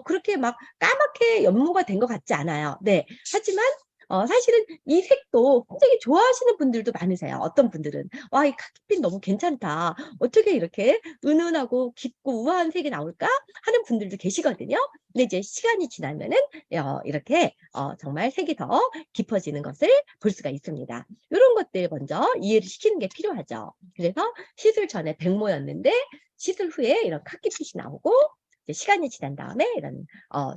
그렇게 막 까맣게 연모가 된 것 같지 않아요. 네. 하지만 사실은 이 색도 굉장히 좋아하시는 분들도 많으세요. 어떤 분들은 "와, 이 카키빛 너무 괜찮다. 어떻게 이렇게 은은하고 깊고 우아한 색이 나올까?" 하는 분들도 계시거든요. 근데 이제 시간이 지나면은 이렇게 정말 색이 더 깊어지는 것을 볼 수가 있습니다. 요런 것들 먼저 이해를 시키는 게 필요하죠. 그래서 시술 전에 백모였는데 시술 후에 이런 카키빛이 나오고 이제 시간이 지난 다음에 이런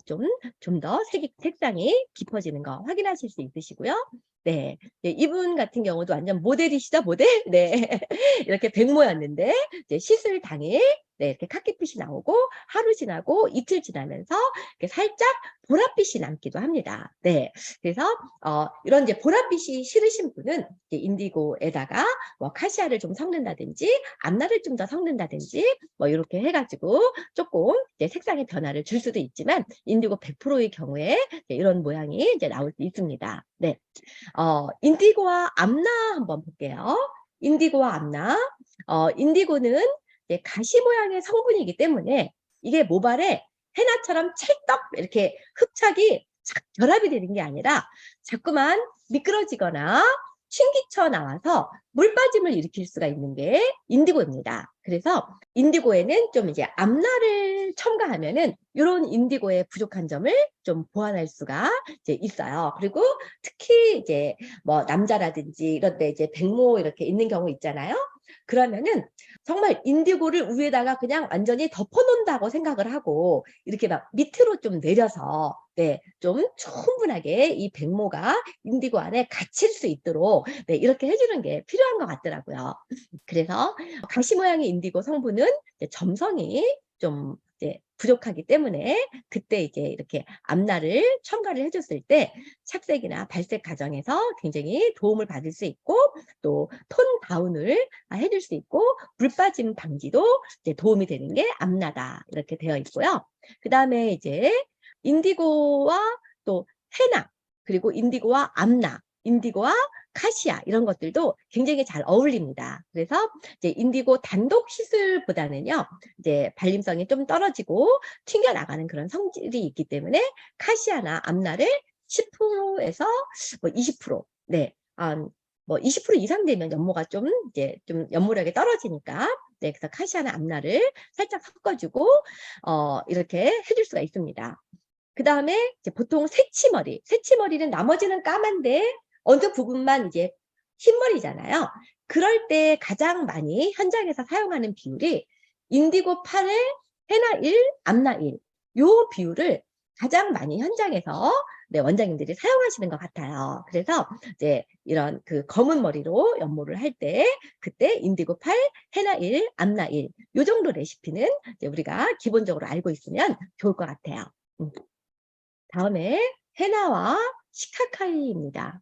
좀 더 색상이 깊어지는 거 확인하실 수 있으시고요. 네. 네, 이분 같은 경우도 완전 모델이시죠, 모델? 네. 이렇게 백모였는데 이제 시술 당일 네, 이렇게 카키빛이 나오고 하루 지나고 이틀 지나면서 이렇게 살짝 보랏빛이 남기도 합니다. 네. 그래서 이런 이제 보랏빛이 싫으신 분은 이제 인디고에다가 뭐 카시아를 좀 섞는다든지 암라를 좀 더 섞는다든지 뭐 이렇게 해가지고 조금 이제 색상의 변화를 줄 수도 있지만 인디고 100%의 경우에 이런 모양이 이제 나올 수 있습니다. 네. 인디고와 암라 한번 볼게요. 인디고와 암라. 인디고는 이제 가시 모양의 성분이기 때문에 이게 모발에 헤나처럼 찰떡 이렇게 흡착이 착 결합이 되는 게 아니라 자꾸만 미끄러지거나 튕기쳐 나와서 물 빠짐을 일으킬 수가 있는 게 인디고입니다. 그래서 인디고에는 좀 이제 암라를 첨가하면은 요런 인디고의 부족한 점을 좀 보완할 수가 이제 있어요. 그리고 특히 이제 뭐 남자라든지 이런 데 이제 백모 이렇게 있는 경우 있잖아요. 그러면은 정말 인디고를 위에다가 그냥 완전히 덮어 놓는다고 생각을 하고 이렇게 막 밑으로 좀 내려서 네, 좀 충분하게 이 백모가 인디고 안에 갇힐 수 있도록 네, 이렇게 해주는 게 필요한 것 같더라고요. 그래서 가시 모양의 인디고 성분은 이제 점성이 좀 이제 부족하기 때문에 그때 이제 이렇게 암라를 첨가를 해줬을 때 착색이나 발색 과정에서 굉장히 도움을 받을 수 있고 또 톤 다운을 해줄 수 있고 물 빠짐 방지도 이제 도움이 되는 게 암라다 이렇게 되어 있고요. 그 다음에 이제 인디고와 또 헤나 그리고 인디고와 암라, 인디고와 카시아 이런 것들도 굉장히 잘 어울립니다. 그래서 이제 인디고 단독 시술보다는요, 이제 발림성이 좀 떨어지고 튕겨 나가는 그런 성질이 있기 때문에 카시아나 암라를 10%에서 뭐 20%, 네, 뭐 20% 이상 되면 연모가 좀 이제 좀 연모력이 떨어지니까, 네, 그래서 카시아나 암라를 살짝 섞어주고 이렇게 해줄 수가 있습니다. 그 다음에 이제 보통 새치머리, 새치머리는 나머지는 까만데 어느 부분만 이제 흰머리잖아요. 그럴 때 가장 많이 현장에서 사용하는 비율이 인디고 8에 헤나 1, 암라 1. 요 비율을 가장 많이 현장에서 네, 원장님들이 사용하시는 것 같아요. 그래서 이제 이런 그 검은 머리로 연모를 할 때 그때 인디고 8, 헤나 1, 암라 1. 요 정도 레시피는 이제 우리가 기본적으로 알고 있으면 좋을 것 같아요. 다음에 헤나와 시카카이입니다.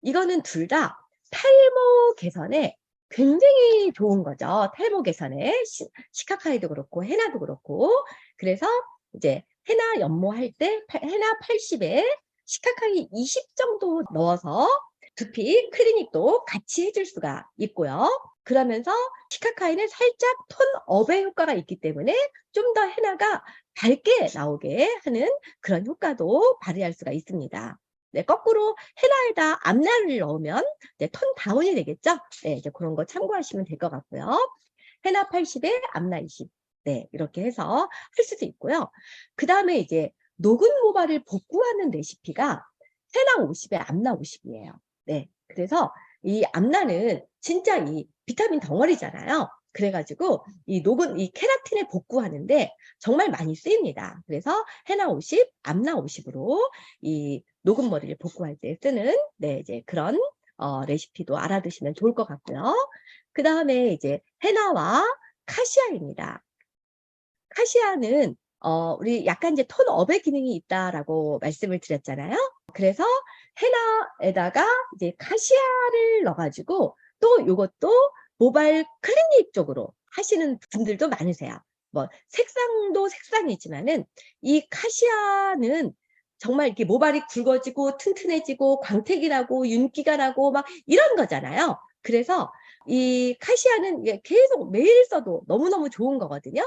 이거는 둘 다 탈모 개선에 굉장히 좋은 거죠. 탈모 개선에 시카카이도 그렇고 헤나도 그렇고 그래서 이제 헤나 연모할 때 헤나 80에 시카카이 20 정도 넣어서 두피 클리닉도 같이 해줄 수가 있고요. 그러면서 시카카이는 살짝 톤업의 효과가 있기 때문에 좀 더 헤나가 밝게 나오게 하는 그런 효과도 발휘할 수가 있습니다. 네, 거꾸로 헤나에다 앞날을 넣으면 네, 톤 다운이 되겠죠? 네, 이제 그런 거 참고하시면 될 것 같고요. 헤나 80에 앞나 20. 네, 이렇게 해서 할 수도 있고요. 그 다음에 이제 녹은 모발을 복구하는 레시피가 헤나 50에 앞나 50이에요. 네, 그래서 이 앞나는 진짜 이 비타민 덩어리잖아요. 그래가지고 이 녹은 이 케라틴을 복구하는데 정말 많이 쓰입니다. 그래서 헤나 50, 앞나 50으로 이 녹은 머리를 복구할 때 쓰는 네, 이제 그런 레시피도 알아두시면 좋을 것 같고요. 그 다음에 이제 헤나와 카시아입니다. 카시아는 우리 약간 이제 톤업의 기능이 있다라고 말씀을 드렸잖아요. 그래서 헤나에다가 이제 카시아를 넣어가지고 또 요것도 모발 클리닉 쪽으로 하시는 분들도 많으세요. 뭐 색상도 색상이지만은 이 카시아는 정말 이렇게 모발이 굵어지고 튼튼해지고 광택이 나고 윤기가 나고 막 이런 거잖아요. 그래서 이 카시아는 계속 매일 써도 너무너무 좋은 거거든요.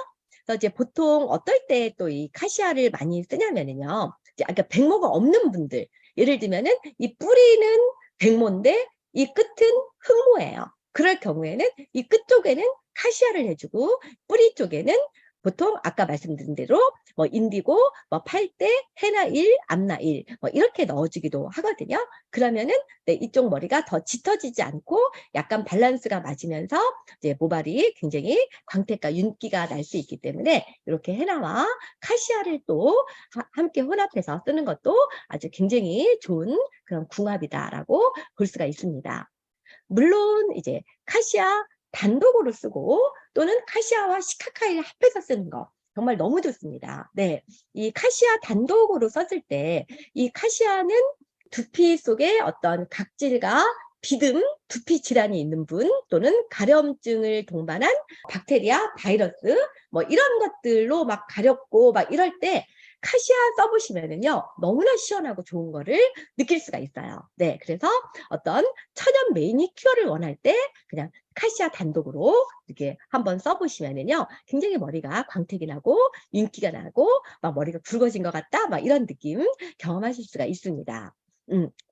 그래서 이제 보통 어떨 때 또 이 카시아를 많이 쓰냐면은요. 이제 아까 백모가 없는 분들, 예를 들면은 이 뿌리는 백모인데 이 끝은 흑모예요. 그럴 경우에는 이 끝 쪽에는 카시아를 해주고 뿌리 쪽에는 보통 아까 말씀드린 대로 뭐 인디고, 뭐 팔대, 헤나 1, 암나 1, 뭐 이렇게 넣어주기도 하거든요. 그러면은 네, 이쪽 머리가 더 짙어지지 않고 약간 밸런스가 맞으면서 이제 모발이 굉장히 광택과 윤기가 날 수 있기 때문에 이렇게 헤나와 카시아를 또 함께 혼합해서 쓰는 것도 아주 굉장히 좋은 그런 궁합이다라고 볼 수가 있습니다. 물론 이제 카시아 단독으로 쓰고 또는 카시아와 시카카이를 합해서 쓰는 거 정말 너무 좋습니다. 네, 이 카시아 단독으로 썼을 때 이 카시아는 두피 속에 어떤 각질과 비듬, 두피 질환이 있는 분 또는 가려움증을 동반한 박테리아, 바이러스 뭐 이런 것들로 막 가렵고 막 이럴 때 카시아 써보시면은요 너무나 시원하고 좋은 거를 느낄 수가 있어요. 네, 그래서 어떤 천연 매니큐어를 원할 때 그냥 카시아 단독으로 이렇게 한번 써보시면은요 굉장히 머리가 광택이 나고 윤기가 나고 막 머리가 굵어진 것 같다 막 이런 느낌 경험하실 수가 있습니다.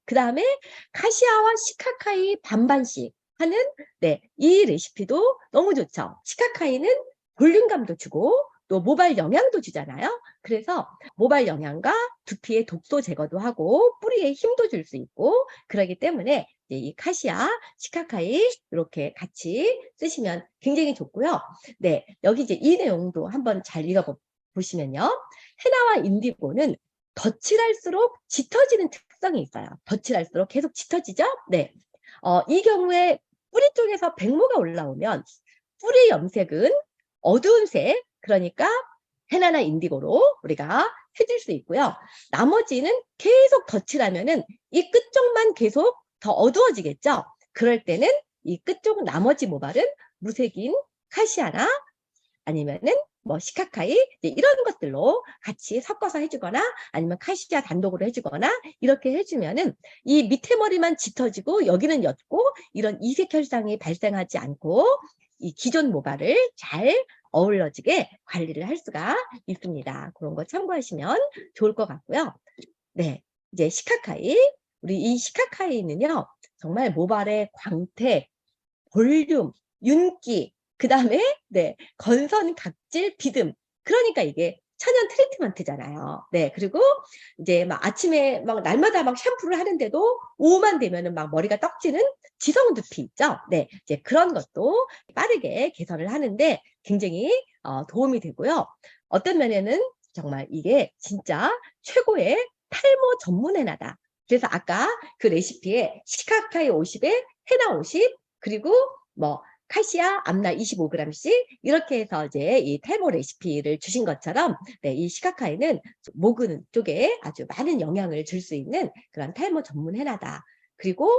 그 다음에 카시아와 시카카이 반반씩 하는 네, 이 레시피도 너무 좋죠. 시카카이는 볼륨감도 주고 또 모발 영양도 주잖아요. 그래서 모발 영양과 두피의 독소 제거도 하고 뿌리에 힘도 줄 수 있고 그러기 때문에 이 카시아, 시카카이 이렇게 같이 쓰시면 굉장히 좋고요. 네, 여기 이제 이 내용도 한번 잘 읽어보시면요. 헤나와 인디고는 덧칠할수록 짙어지는 특성이 있어요. 덧칠할수록 계속 짙어지죠? 네. 이 경우에 뿌리 쪽에서 백모가 올라오면 뿌리 염색은 어두운 색, 그러니까 헤나나 인디고로 우리가 해줄 수 있고요. 나머지는 계속 덧칠하면은 이 끝쪽만 계속 더 어두워지겠죠? 그럴 때는 이 끝쪽 나머지 모발은 무색인 카시아나 아니면은 뭐 시카카이 이런 것들로 같이 섞어서 해주거나 아니면 카시아 단독으로 해주거나 이렇게 해주면은 이 밑에 머리만 짙어지고 여기는 옅고 이런 이색 현상이 발생하지 않고 이 기존 모발을 잘 어울러지게 관리를 할 수가 있습니다. 그런 거 참고하시면 좋을 것 같고요. 네, 이제 시카카이. 우리 이 시카카이는요, 정말 모발의 광택, 볼륨, 윤기, 그 다음에 네, 건선, 각질, 비듬. 그러니까 이게 천연 트리트먼트잖아요. 네, 그리고 이제 막 아침에 막 날마다 막 샴푸를 하는데도 오후만 되면은 막 머리가 떡지는 지성 두피 있죠. 네, 이제 그런 것도 빠르게 개선을 하는데 굉장히 도움이 되고요. 어떤 면에는 정말 이게 진짜 최고의 탈모 전문 헤나다. 그래서 아까 그 레시피에 시카카이 50에 헤나 50 그리고 뭐 카시아 암나 25g씩 이렇게 해서 이제 이 탈모 레시피를 주신 것처럼 네, 이 시카카이는 모근 쪽에 아주 많은 영향을 줄 수 있는 그런 탈모 전문 헤나다. 그리고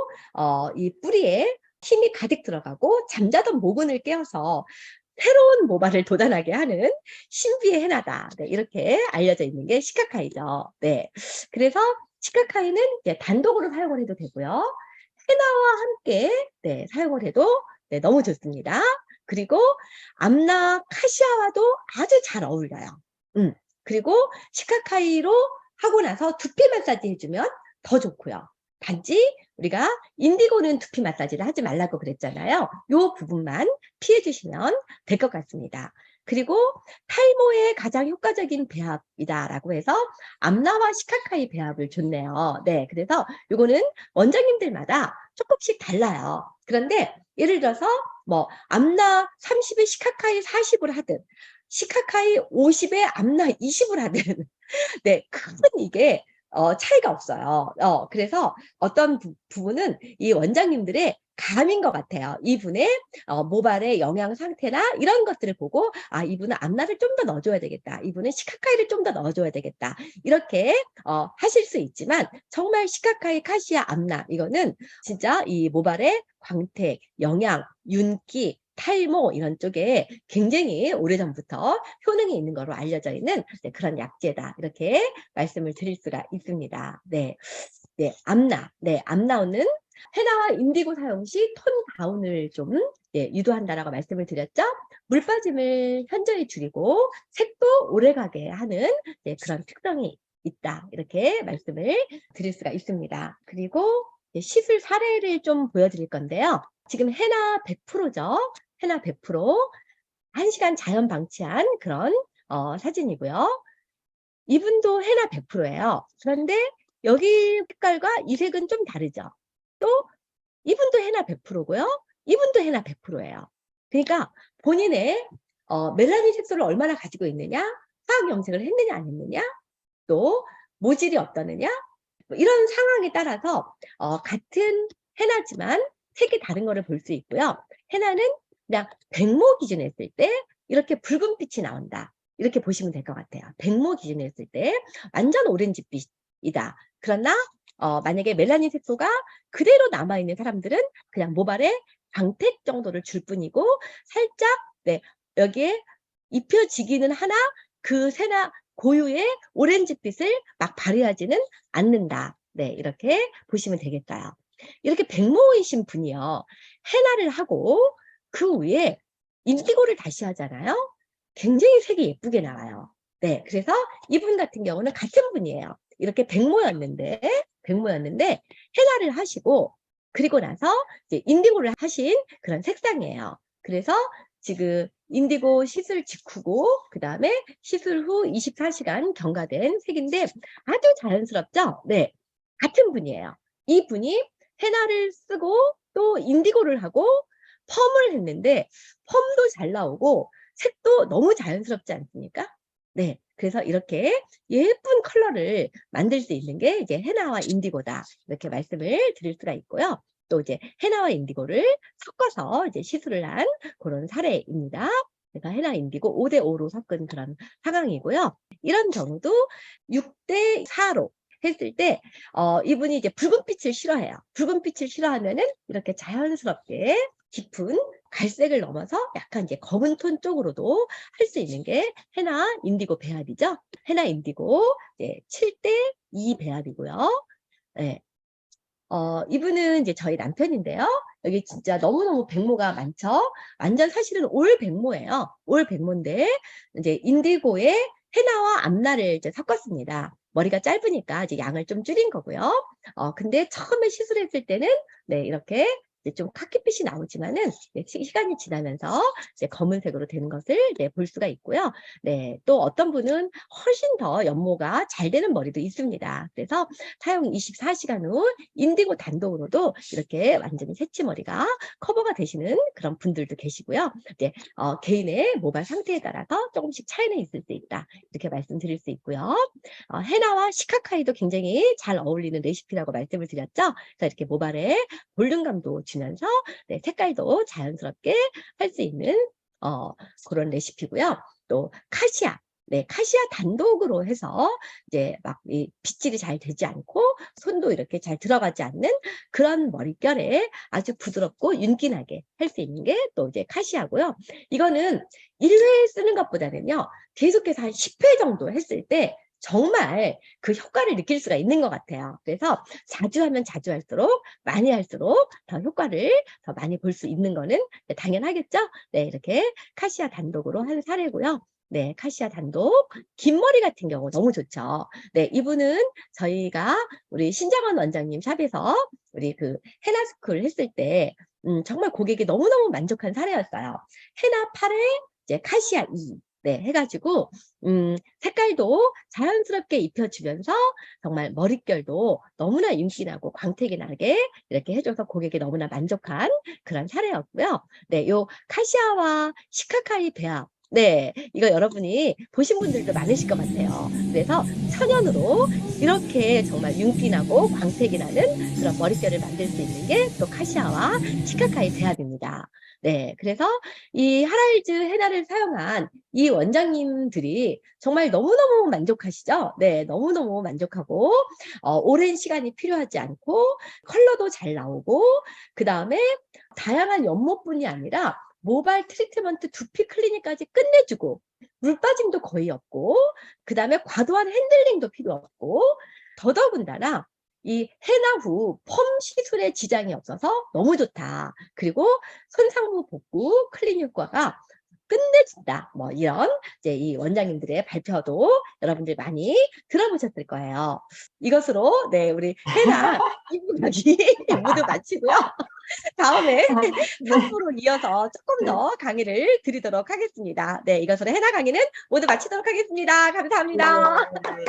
이 뿌리에 힘이 가득 들어가고 잠자던 모근을 깨워서 새로운 모발을 돋아나게 하는 신비의 헤나다. 네, 이렇게 알려져 있는 게 시카카이죠. 네, 그래서 시카카이는 이제 단독으로 사용을 해도 되고요. 헤나와 함께 네, 사용을 해도 네, 너무 좋습니다. 그리고 암나 카시아와도 아주 잘 어울려요. 그리고 시카카이로 하고 나서 두피 마사지 해주면 더 좋고요. 단지 우리가 인디고는 두피 마사지를 하지 말라고 그랬잖아요. 요 부분만 피해 주시면 될 것 같습니다. 그리고 탈모에 가장 효과적인 배합이다라고 해서 암나와 시카카이 배합을 줬네요. 네, 그래서 요거는 원장님들마다 조금씩 달라요. 그런데 예를 들어서 뭐 암나 30에 시카카이 40을 하든 시카카이 50에 암나 20을 하든 네, 큰 이게 차이가 없어요. 그래서 어떤 부분은 이 원장님들의 감인 것 같아요. 이분의 모발의 영양 상태나 이런 것들을 보고 아, 이분은 암나를 좀 더 넣어줘야 되겠다. 이분은 시카카이를 좀 더 넣어줘야 되겠다. 이렇게 하실 수 있지만 정말 시카카이, 카시아, 암나 이거는 진짜 이 모발의 광택, 영양, 윤기, 탈모 이런 쪽에 굉장히 오래전부터 효능이 있는 거로 알려져 있는 그런 약재다. 이렇게 말씀을 드릴 수가 있습니다. 네. 네, 암나. 네, 암나는 헤나와 인디고 사용 시 톤 다운을 좀 유도한다라고 말씀을 드렸죠. 물 빠짐을 현저히 줄이고 색도 오래가게 하는 그런 특성이 있다. 이렇게 말씀을 드릴 수가 있습니다. 그리고 시술 사례를 좀 보여드릴 건데요. 지금 헤나 100%죠. 헤나 100%, 1시간 자연 방치한 그런 사진이고요. 이분도 헤나 100%예요. 그런데 여기 색깔과 이 색은 좀 다르죠. 또 이분도 헤나 100%고요. 이분도 헤나 100%예요. 그러니까 본인의 멜라닌 색소를 얼마나 가지고 있느냐, 화학 염색을 했느냐 안 했느냐, 또 모질이 어떠느냐, 뭐 이런 상황에 따라서 같은 헤나지만 색이 다른 거를 볼 수 있고요. 헤나는 그냥 백모 기준에 했을 때 이렇게 붉은 빛이 나온다. 이렇게 보시면 될 것 같아요. 백모 기준에 했을 때 완전 오렌지빛이다. 그러나 만약에 멜라닌 색소가 그대로 남아있는 사람들은 그냥 모발에 광택 정도를 줄 뿐이고 살짝 여기에 입혀지기는 하나 그 새나 고유의 오렌지빛을 막 발휘하지는 않는다. 네, 이렇게 보시면 되겠어요. 이렇게 백모이신 분이요. 헤나를 하고 그 위에 인디고를 다시 하잖아요. 굉장히 색이 예쁘게 나와요. 네, 그래서 이분 같은 경우는 같은 분이에요. 이렇게 백모였는데 헤나를 하시고 그리고 나서 이제 인디고를 하신 그런 색상이에요. 그래서 지금 인디고 시술 직후고 그 다음에 시술 후 24시간 경과된 색인데 아주 자연스럽죠? 네, 같은 분이에요. 이 분이 헤나를 쓰고 또 인디고를 하고 펌을 했는데 펌도 잘 나오고 색도 너무 자연스럽지 않습니까? 네, 그래서 이렇게 예쁜 컬러를 만들 수 있는 게 이제 헤나와 인디고다. 이렇게 말씀을 드릴 수가 있고요. 또 이제 헤나와 인디고를 섞어서 이제 시술을 한 그런 사례입니다. 그래서 헤나 인디고 5대5로 섞은 그런 상황이고요. 이런 경우도 6대4로 했을 때 이분이 이제 붉은 빛을 싫어해요. 붉은 빛을 싫어하면은 이렇게 자연스럽게 깊은 갈색을 넘어서 약간 이제 검은 톤 쪽으로도 할 수 있는 게 헤나 인디고 배합이죠. 헤나 인디고 7대2 배합이고요. 네. 이분은 이제 저희 남편인데요. 여기 진짜 너무너무 백모가 많죠. 완전 사실은 올 백모예요. 올 백모인데 이제 인디고에 헤나와 암나를 이제 섞었습니다. 머리가 짧으니까 이제 양을 좀 줄인 거고요. 근데 처음에 시술했을 때는 이렇게 좀 카키빛이 나오지만은 시간이 지나면서 이제 검은색으로 되는 것을 볼 수가 있고요. 네, 또 어떤 분은 훨씬 더 연모가 잘 되는 머리도 있습니다. 그래서 사용 24시간 후 인디고 단독으로도 이렇게 완전히 새치머리가 커버가 되시는 그런 분들도 계시고요. 이제 개인의 모발 상태에 따라서 조금씩 차이는 있을 수 있다. 이렇게 말씀드릴 수 있고요. 헤나와 시카카이도 굉장히 잘 어울리는 레시피라고 말씀을 드렸죠. 그래서 이렇게 모발에 볼륨감도 주면서 색깔도 자연스럽게 할 수 있는 그런 레시피고요. 또 카시아. 카시아 단독으로 해서 이제 막 이 빗질이 잘 되지 않고 손도 이렇게 잘 들어가지 않는 그런 머릿결에 아주 부드럽고 윤기나게 할 수 있는 게 또 이제 카시아고요. 이거는 1회 쓰는 것보다는요. 계속해서 한 10회 정도 했을 때 정말 그 효과를 느낄 수가 있는 것 같아요. 그래서 자주 하면 자주 할수록, 많이 할수록 더 효과를 더 많이 볼 수 있는 거는 당연하겠죠? 네, 이렇게 카시아 단독으로 한 사례고요. 네, 카시아 단독. 긴 머리 같은 경우 너무 좋죠. 네, 이분은 저희가 우리 신장원 원장님 샵에서 우리 그 헤나스쿨 했을 때 정말 고객이 너무너무 만족한 사례였어요. 헤나 8에 이제 카시아 2. 네, 해가지고 색깔도 자연스럽게 입혀주면서 정말 머릿결도 너무나 윤기나고 광택이 나게 이렇게 해줘서 고객이 너무나 만족한 그런 사례였고요. 네, 요 카시아와 시카카이 배합. 네, 이거 여러분이 보신 분들도 많으실 것 같아요. 그래서 천연으로 이렇게 정말 윤기나고 광택이 나는 그런 머릿결을 만들 수 있는 게 또 카시아와 시카카이 배합입니다. 네, 그래서 이 하라일즈 헤나를 사용한 이 원장님들이 정말 너무너무 만족하시죠? 네, 너무너무 만족하고 오랜 시간이 필요하지 않고 컬러도 잘 나오고 그 다음에 다양한 연모뿐이 아니라 모발 트리트먼트 두피 클리닉까지 끝내주고 물 빠짐도 거의 없고 그 다음에 과도한 핸들링도 필요 없고 더더군다나 이 헤나 후 펌 시술에 지장이 없어서 너무 좋다. 그리고 손상부 복구 클린 효과가 끝내준다. 뭐 이런 이제 이 원장님들의 발표도 여러분들 많이 들어보셨을 거예요. 이것으로 네 우리 헤나 2부 강의 모두 마치고요. 다음에 3부로 이어서 조금 더 강의를 드리도록 하겠습니다. 네, 이것으로 헤나 강의는 모두 마치도록 하겠습니다. 감사합니다. 네.